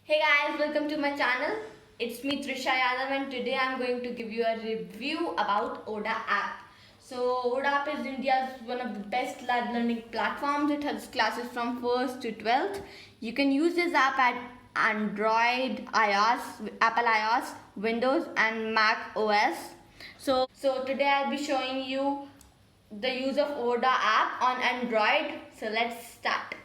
Hey guys, welcome to my channel. It's me Trisha Yadav and today I'm going to give you a review about Oda app. So Oda app is India's one of the best live learning platforms. It has classes from 1st to 12th. You can use this app at Android, iOS, Apple iOS, Windows and Mac OS. So today I'll be showing you the use of Oda app on Android. So let's start.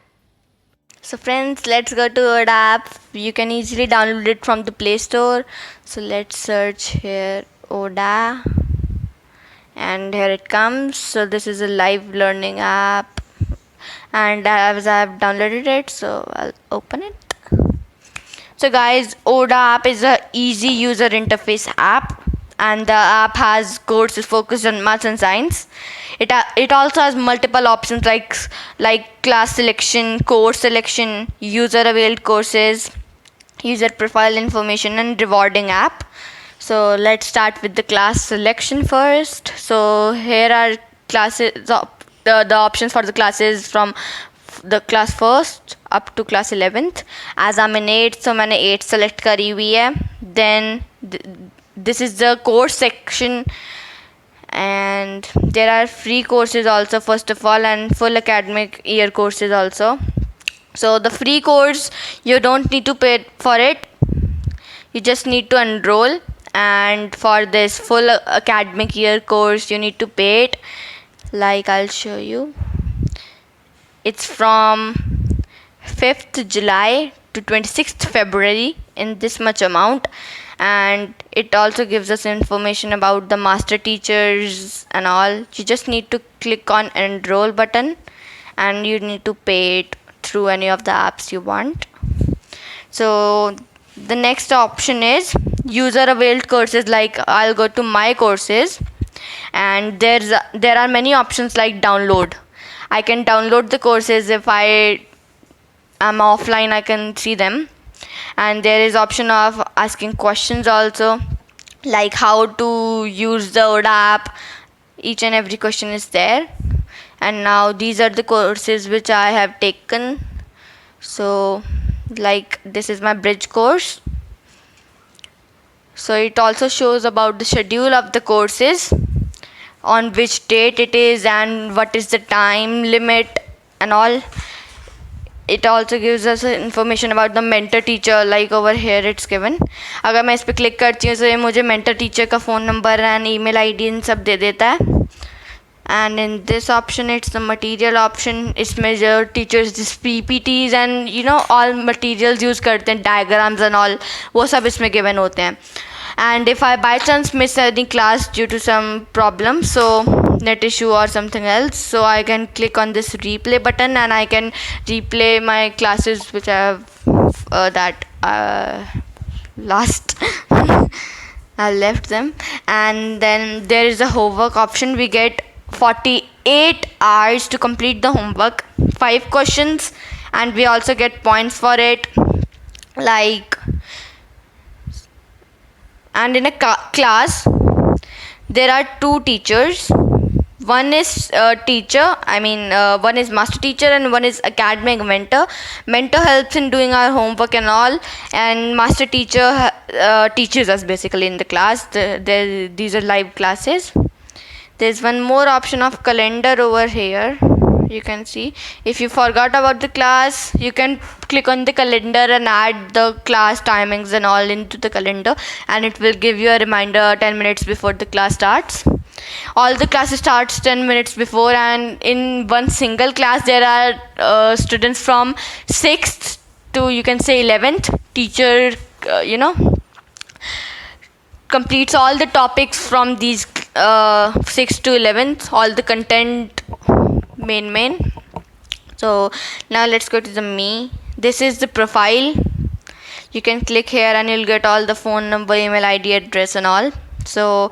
So friends, let's go to Oda app. You can easily download it from the Play Store. So let's search here Oda and here it comes. So this is a live learning app and as I've downloaded it, so I'll open it. So guys, Oda app is a easy user interface app and the app has courses focused on maths and science. It also has multiple options like class selection, course selection, user availed courses, user profile information and rewarding app. So let's start with the class selection first. So here are classes, the options for the classes from the class first up to class 11th. As I'm in 8th, so मैंने 8 select करी हुई है. Then this is the course section and there are free courses also first of all and full academic year courses also. So the free course, you don't need to pay for it, you just need to enroll, and for this full academic year course you need to pay it. Like I'll show you, it's from 5th July to 26th February in this much amount, and it also gives us information about the master teachers and all. You just need to click on enroll button and you need to pay it through any of the apps you want. So the next option is user availed courses. Like I'll go to my courses and there are many options like download. I can download the courses. If I am offline I can see them, and there is option of asking questions also, like how to use the Oda app. Each and every question is there. And now these are the courses which I have taken. So like this is my bridge course. So it also shows about the schedule of the courses, on which date it is and what is the time limit and all. It also gives us information about the mentor teacher, like over here it's given. अगर मैं इस पर click करती हूँ तो ये मुझे mentor teacher का phone number and email ID इन सब दे देता है. And in this option it's the material option. इसमें जो teachers जिस PPTs and all materials use करते हैं, diagrams and all, वो सब इसमें given होते हैं. And if I by chance miss any class due to some problem, so net issue or something else, so I can click on this replay button and I can replay my classes which I have lost. I left them. And then there is a homework option. We get 48 hours to complete the homework, 5 questions, and we also get points for it. Like, and in a class there are 2 teachers. One is teacher, one is master teacher and one is academic mentor. Mentor helps in doing our homework and all, and master teacher teaches us basically in the class. These are live classes. There's one more option of calendar over here. You can see if you forgot about the class, you can click on the calendar and add the class timings and all into the calendar, and it will give you a reminder 10 minutes before the class starts. All the classes starts 10 minutes before, and in one single class there are students from 6th to, you can say, 11th. Teacher completes all the topics from these 6th to 11th, all the content main. So now let's go to the me. This is the profile. You can click here and you'll get all the phone number, email ID, address and all. So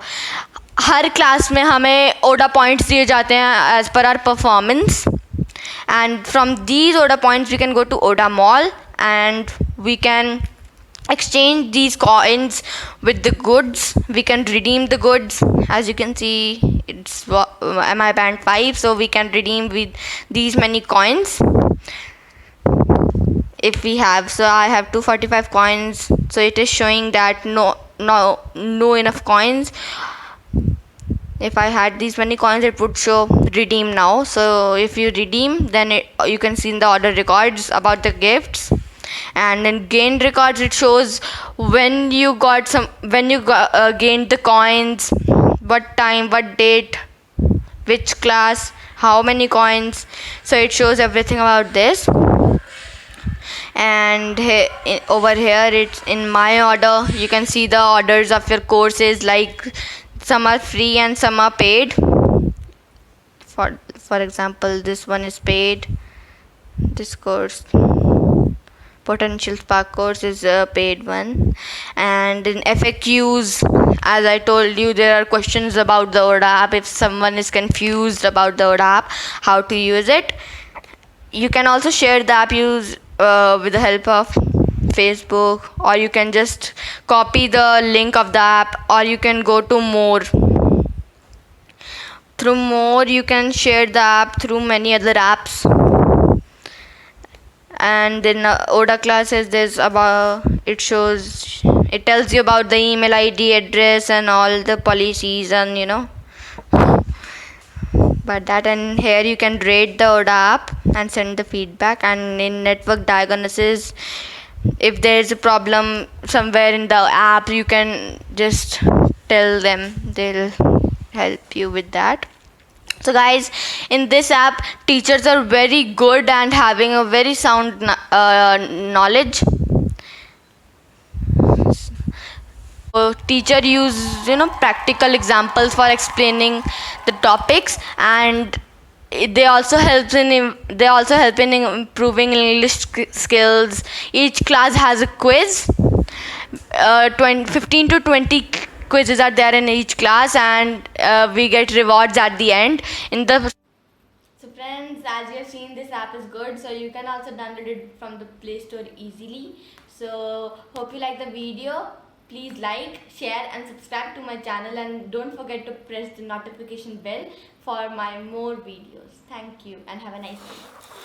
हर class में हमें Oda points दिए जाते हैं as per our performance, and from these Oda points we can go to Oda mall and we can exchange these coins with the goods. We can redeem the goods. As you can see, it's MI band 5, so we can redeem with these many coins. if we have. So I have 245 coins, so it is showing that no enough coins. If I had these many coins, it would show redeem now. So if you redeem, then you can see in the order records about the gifts. And in gained records, it shows when you gained the coins, what time, what date, which class, how many coins. So it shows everything about this. And over here, it's in my order. You can see the orders of your courses, like some are free and some are paid. For example, this one is paid. This course, Potential Spark course, is a paid one. And in FAQs, as I told you, there are questions about the ODA app. If someone is confused about the ODA app, how to use it, you can also share the app use with the help of Facebook, or you can just copy the link of the app, or you can go to more. Through more, you can share the app through many other apps. And in ODA classes, it tells you about the email ID, address, and all the policies, and but that. And here you can rate the ODA app and send the feedback. And in network diagnosis, if there is a problem somewhere in the app, you can just tell them, they'll help you with that. So guys, in this app, teachers are very good and having a very sound knowledge. Teacher use practical examples for explaining the topics, and they also help in improving English skills. Each class has a quiz. 15 to 20 quizzes are there in each class, and we get rewards at the end. So friends, as you have seen, this app is good, so you can also download it from the Play Store easily. So hope you like the video. Please like, share and subscribe to my channel, and don't forget to press the notification bell for my more videos. Thank you and have a nice day.